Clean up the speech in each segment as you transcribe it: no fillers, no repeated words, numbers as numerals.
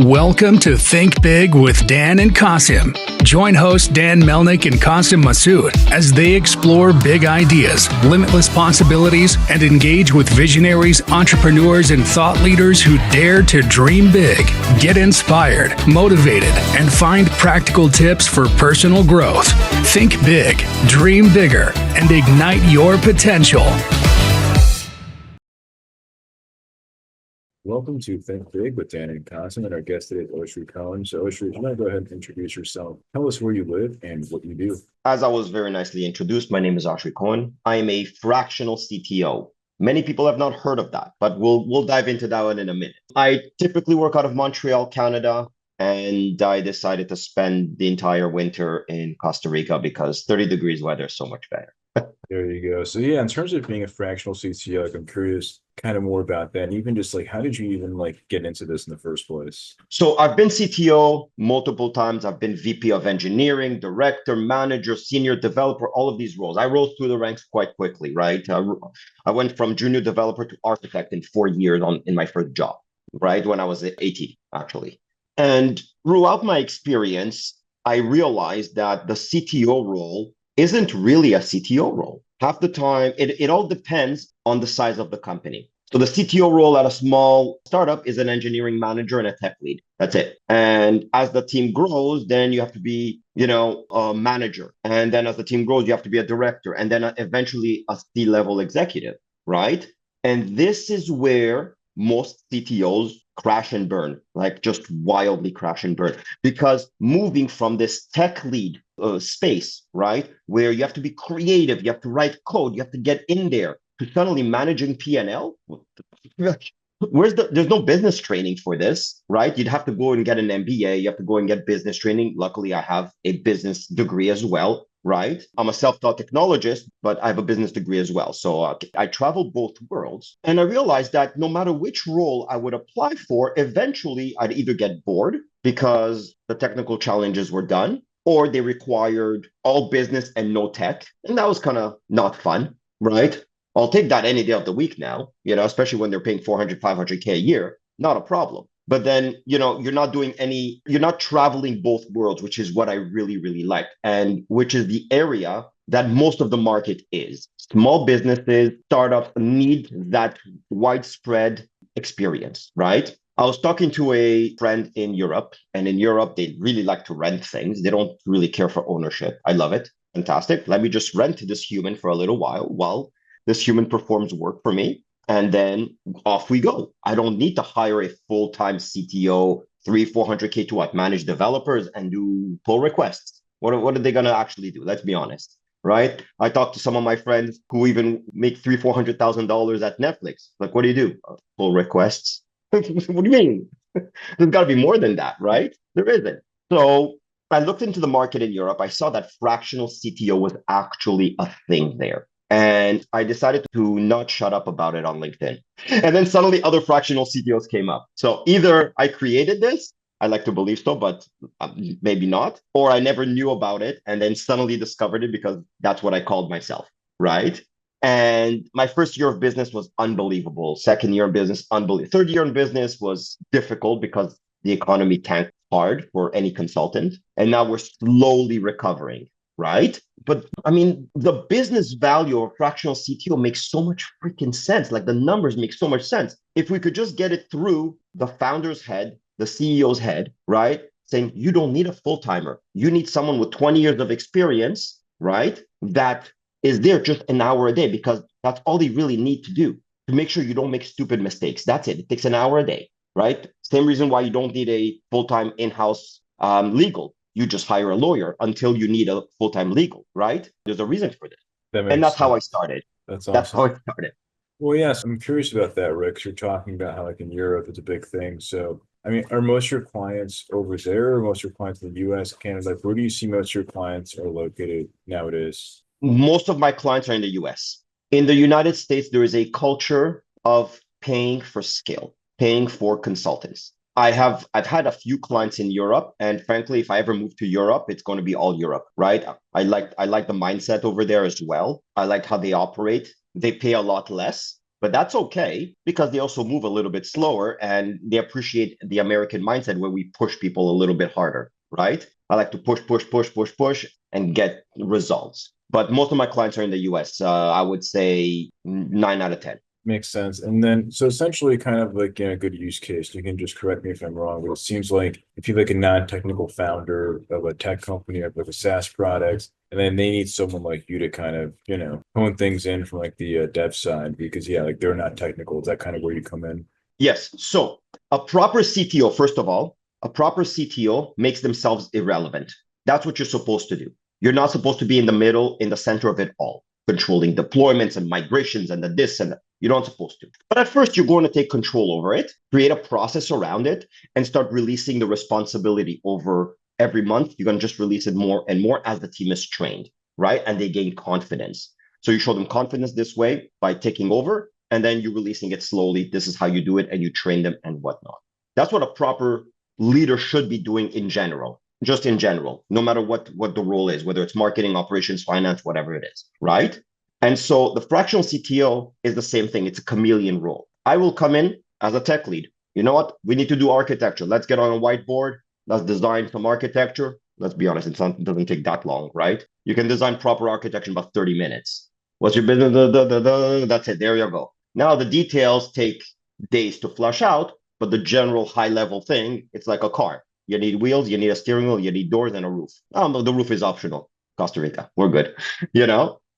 Welcome to Think Big with Dan and Qasim. Join hosts Dan Melnick and Qasim Masood as they explore big ideas, limitless possibilities, and engage with visionaries, entrepreneurs, and thought leaders who dare to dream big, get inspired, motivated, and find practical tips for personal growth. Think big, dream bigger, and ignite your potential. Welcome to Think Big with Dan and Qasim, and our guest today is Oshri Cohen. So Oshri, if you want to go ahead and introduce yourself, tell us where you live and what you do. As I was very nicely introduced, my name is Oshri Cohen. I am a fractional CTO. Many people have not heard of that, but we'll dive into that one in a minute. I typically work out of Montreal, Canada, and I decided to spend the entire winter in Costa Rica because 30 degrees weather is so much better. There you go. So yeah, in terms of being a fractional CTO, I'm curious kind of more about that. And even just how did you even get into this in the first place? So I've been CTO multiple times. I've been VP of engineering, director, manager, senior developer, all of these roles. I rose through the ranks quite quickly, right? I went from junior developer to architect in 4 years in my first job, right? When I was 18, actually. And throughout my experience, I realized that the CTO role isn't really a CTO role. Half the time, it all depends on the size of the company. So the CTO role at a small startup is an engineering manager and a tech lead. That's it. And as the team grows, then you have to be, a manager. And then as the team grows, you have to be a director and then eventually a C-level executive, right? And this is where most CTOs crash and burn, just wildly crash and burn, because moving from this tech lead space, right, where you have to be creative, you have to write code, you have to get in there, to suddenly managing P&L, there's no business training for this, right? You'd have to go and get an MBA, you have to go and get business training. Luckily, I have a business degree as well, right? I'm a self-taught technologist, but I have a business degree as well. So I travel both worlds. And I realized that no matter which role I would apply for, eventually I'd either get bored because the technical challenges were done, or they required all business and no tech. And that was kind of not fun, right? I'll take that any day of the week now, especially when they're paying 400, 500K a year, not a problem. But then, you're not traveling both worlds, which is what I really, really like. And which is the area that most of the market is. Small businesses, startups need that widespread experience, right? I was talking to a friend in Europe, and in Europe, they really like to rent things. They don't really care for ownership. I love it. Fantastic. Let me just rent this human for a little while this human performs work for me, and then off we go. I don't need to hire a full-time CTO, 400K to manage developers and do pull requests. What are they going to actually do? Let's be honest, right? I talked to some of my friends who even make $300,000-$400,000 at Netflix. What do you do? Pull requests. What do you mean? There's got to be more than that, right? There isn't. So I looked into the market in Europe. I saw that fractional CTO was actually a thing there. And I decided to not shut up about it on LinkedIn. And then suddenly other fractional CTOs came up. So either I created this, I like to believe so, but maybe not, or I never knew about it and then suddenly discovered it because that's what I called myself, right? And my first year of business was unbelievable. Second year in business, unbelievable. Third year in business was difficult because the economy tanked hard for any consultant. And now we're slowly recovering, right? But the business value of fractional CTO makes so much freaking sense. The numbers make so much sense. If we could just get it through the founder's head, the CEO's head, right? Saying you don't need a full-timer. You need someone with 20 years of experience, right? That is there just an hour a day because that's all they really need to do to make sure you don't make stupid mistakes. That's it. It takes an hour a day, right? Same reason why you don't need a full-time in-house legal. You just hire a lawyer until you need a full-time legal, right? There's a reason for this. And that's how I started. That's awesome. That's how I started. Well, yes, I'm curious about that, Rick, 'cause you're talking about how in Europe, it's a big thing. So, are most of your clients over there or most of your clients in the US, Canada? Where do you see most of your clients are located nowadays? Most of my clients are in the US. In the United States, there is a culture of paying for skill, paying for consultants. I've had a few clients in Europe, and frankly, if I ever move to Europe, it's going to be all Europe, right? I like the mindset over there as well. I like how they operate. They pay a lot less, But that's okay because they also move a little bit slower and they appreciate the American mindset where we push people a little bit harder, right? I like to push, and get results. But most of my clients are in the US. I would say 9 out of 10. Makes sense. And then, so essentially kind of like in a good use case, you can just correct me if I'm wrong, but it seems like if you're like a non-technical founder of a tech company or like a SaaS product, and then they need someone like you to kind of, hone things in from like the dev side, because yeah, like they're not technical. Is that kind of where you come in? Yes. So a proper CTO, first of all, a proper CTO makes themselves irrelevant. That's what you're supposed to do. You're not supposed to be in the middle, in the center of it all, controlling deployments and migrations and the this and that. You're not supposed to. But at first, you're going to take control over it, create a process around it, and start releasing the responsibility over every month. You're going to just release it more and more as the team is trained, right? And they gain confidence. So you show them confidence this way by taking over, and then you're releasing it slowly. This is how you do it, and you train them and whatnot. That's what a proper leader should be doing in general, just in general, no matter what the role is, whether it's marketing, operations, finance, whatever it is, right? And so the fractional CTO is the same thing. It's a chameleon role. I will come in as a tech lead. You know what? We need to do architecture. Let's get on a whiteboard. Let's design some architecture. Let's be honest, it doesn't take that long, right? You can design proper architecture in about 30 minutes. What's your business? That's it. There you go. Now the details take days to flush out, but the general high level thing, it's like a car. You need wheels, you need a steering wheel, you need doors and a roof. The roof is optional. Costa Rica, we're good.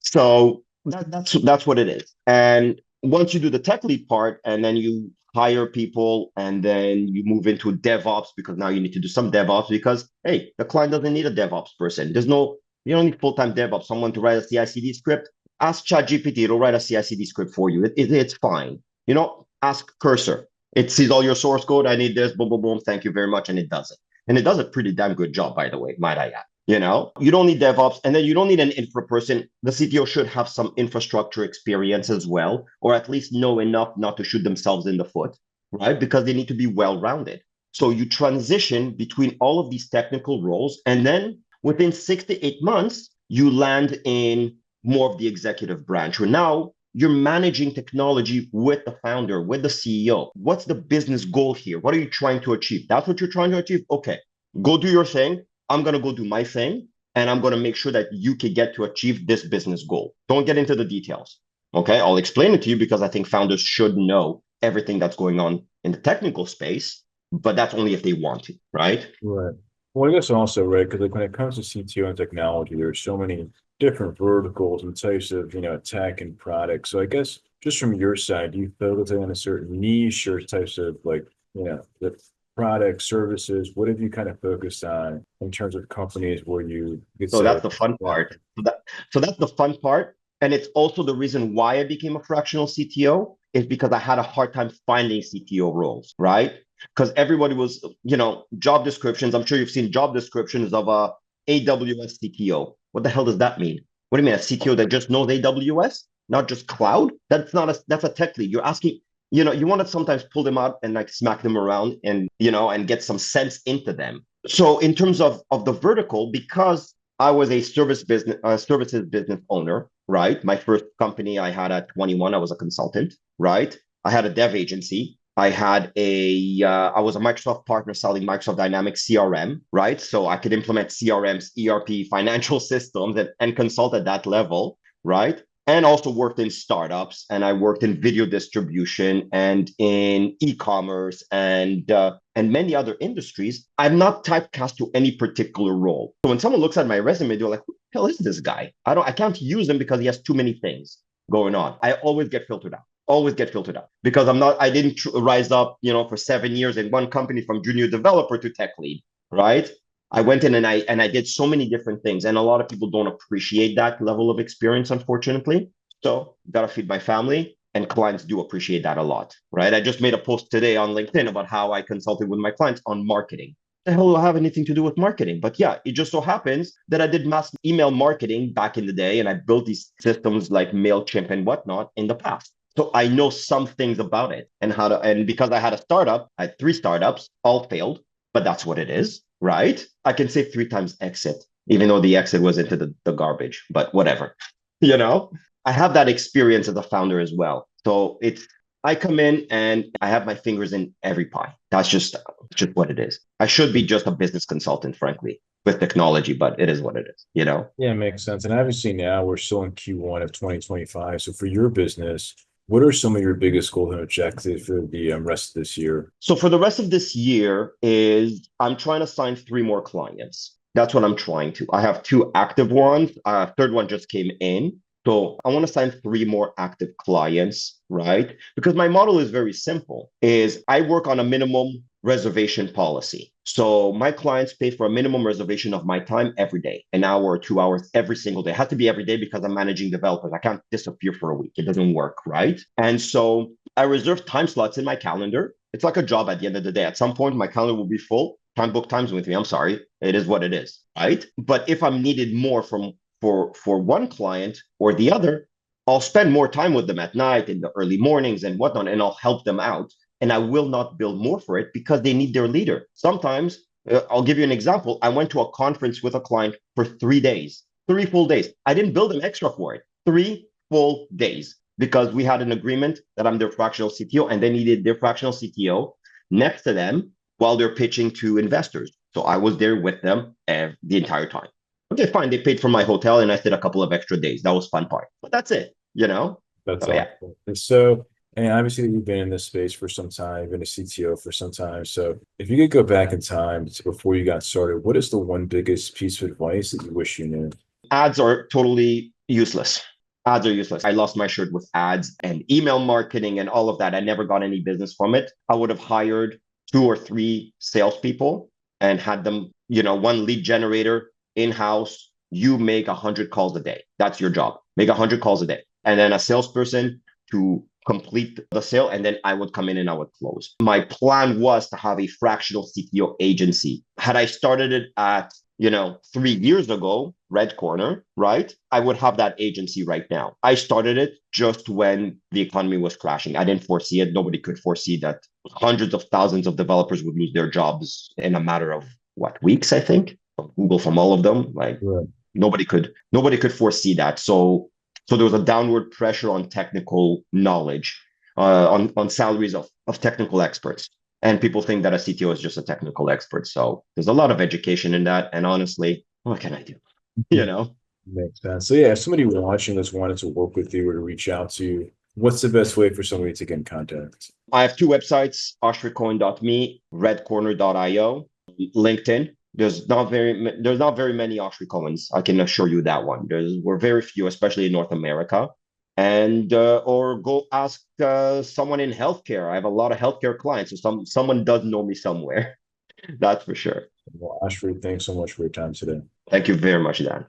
So that's what it is. And once you do the tech lead part, and then you hire people, and then you move into DevOps because now you need to do some DevOps because hey, the client doesn't need a DevOps person. You don't need full-time DevOps, someone to write a CI/CD script. Ask ChatGPT, it'll write a CI/CD script for you. It's fine. Ask Cursor. It sees all your source code. I need this, boom, boom, boom. Thank you very much. And it does it. And it does a pretty damn good job, by the way, might I add. You don't need DevOps, and then you don't need an infra person. The CTO should have some infrastructure experience as well, or at least know enough not to shoot themselves in the foot, right? Because they need to be well-rounded. So you transition between all of these technical roles, and then within 6 to 8 months, you land in more of the executive branch, where now you're managing technology with the founder, with the CEO. What's the business goal here? What are you trying to achieve? That's what you're trying to achieve? Okay, go do your thing. I'm going to go do my thing, and I'm going to make sure that you can get to achieve this business goal. Don't get into the details. Okay, I'll explain it to you because I think founders should know everything that's going on in the technical space, but that's only if they want to, right? Right. Well, I guess also, right, because like when it comes to CTO and technology, there's so many different verticals and types of, tech and products. So I guess just from your side, do you focus on a certain niche or types of like, the products, services? What have you kind of focused on in terms of companies where you could So say, that's the fun part. So that's the fun part. And it's also the reason why I became a fractional CTO is because I had a hard time finding CTO roles, right? Because everybody was, job descriptions. I'm sure you've seen job descriptions of a AWS CTO. What the hell does that mean? What do you mean, a CTO that just knows AWS, not just cloud? That's a tech lead. You're asking, you want to sometimes pull them out and like smack them around and, and get some sense into them. So in terms of the vertical, because I was a services business owner, right? My first company I had at 21, I was a consultant, right? I had a dev agency. I was a Microsoft partner selling Microsoft Dynamics CRM, right? So I could implement CRMs, ERP, financial systems, and consult at that level, right? And also worked in startups, and I worked in video distribution and in e-commerce and many other industries. I'm not typecast to any particular role. So when someone looks at my resume, they're like, "Who the hell is this guy? I can't use him because he has too many things going on." I always get filtered out. Always get filtered out because I didn't rise up, for 7 years in one company from junior developer to tech lead, right? I went in and I did so many different things, and a lot of people don't appreciate that level of experience, unfortunately. So gotta feed my family, and clients do appreciate that a lot, right? I just made a post today on LinkedIn about how I consulted with my clients on marketing. The hell do I have anything to do with marketing? But yeah, it just so happens that I did mass email marketing back in the day, and I built these systems like MailChimp and whatnot in the past. So I know some things about it and because I had a startup, I had 3 startups, all failed, but that's what it is, right? I can say 3 times exit, even though the exit was into the garbage, but whatever, you know? I have that experience as a founder as well. So I come in and I have my fingers in every pie. That's just what it is. I should be just a business consultant, frankly, with technology, but it is what it is, you know? Yeah, it makes sense. And obviously now we're still in Q1 of 2025. So for your business, what are some of your biggest goals and objectives for the rest of this year? So for the rest of this year is I'm trying to sign 3 more clients. That's what I'm trying to. I have 2 active ones. Third one just came in. So I want to sign 3 more active clients, right? Because my model is very simple, is I work on a minimum reservation policy. So my clients pay for a minimum reservation of my time every day, an hour or 2 hours every single day. It has to be every day because I'm managing developers. I can't disappear for a week. It doesn't work, right? And so I reserve time slots in my calendar. It's like a job at the end of the day. At some point, my calendar will be full. Time book times with me. I'm sorry. It is what it is, right? But if I'm needed more for one client or the other, I'll spend more time with them at night, in the early mornings and whatnot, and I'll help them out. And I will not bill more for it because they need their leader. Sometimes, I'll give you an example. I went to a conference with a client for 3 days, 3 full days. I didn't bill them extra for it. 3 full days because we had an agreement that I'm their fractional CTO and they needed their fractional CTO next to them while they're pitching to investors. So I was there with them the entire time. Okay, fine. They paid for my hotel and I stayed a couple of extra days. That was fun part. But that's it, you know? That's So yeah. awesome. And so, and obviously you've been in this space for some time, you've been a CTO for some time. So if you could go back in time to before you got started, what is the one biggest piece of advice that you wish you knew? Ads are totally useless. Ads are useless. I lost my shirt with ads and email marketing and all of that. I never got any business from it. I would have hired 2 or 3 salespeople and had them, one lead generator in-house. You make 100 calls a day. That's your job. Make 100 calls a day. And then a salesperson to complete the sale. And then I would come in and I would close. My plan was to have a fractional CTO agency. Had I started it at 3 years ago, Red Corner, right? I would have that agency right now. I started it just when the economy was crashing. I didn't foresee it. Nobody could foresee that hundreds of thousands of developers would lose their jobs in a matter of weeks, I think, from Google, from all of them. Like Right. nobody could foresee that. So there was a downward pressure on technical knowledge, on salaries of technical experts. And people think that a CTO is just a technical expert. So there's a lot of education in that. And honestly, what can I do? Makes sense. So yeah, if somebody watching this wanted to work with you or to reach out to you, what's the best way for somebody to get in contact? I have 2 websites, oshricohen.me, redcorner.io, LinkedIn. There's not very many Oshri Cohens. I can assure you that one. We're very few, especially in North America. And or go ask someone in healthcare. I have a lot of healthcare clients, so someone does know me somewhere. That's for sure. Well, Oshri, thanks so much for your time today. Thank you very much, Dan.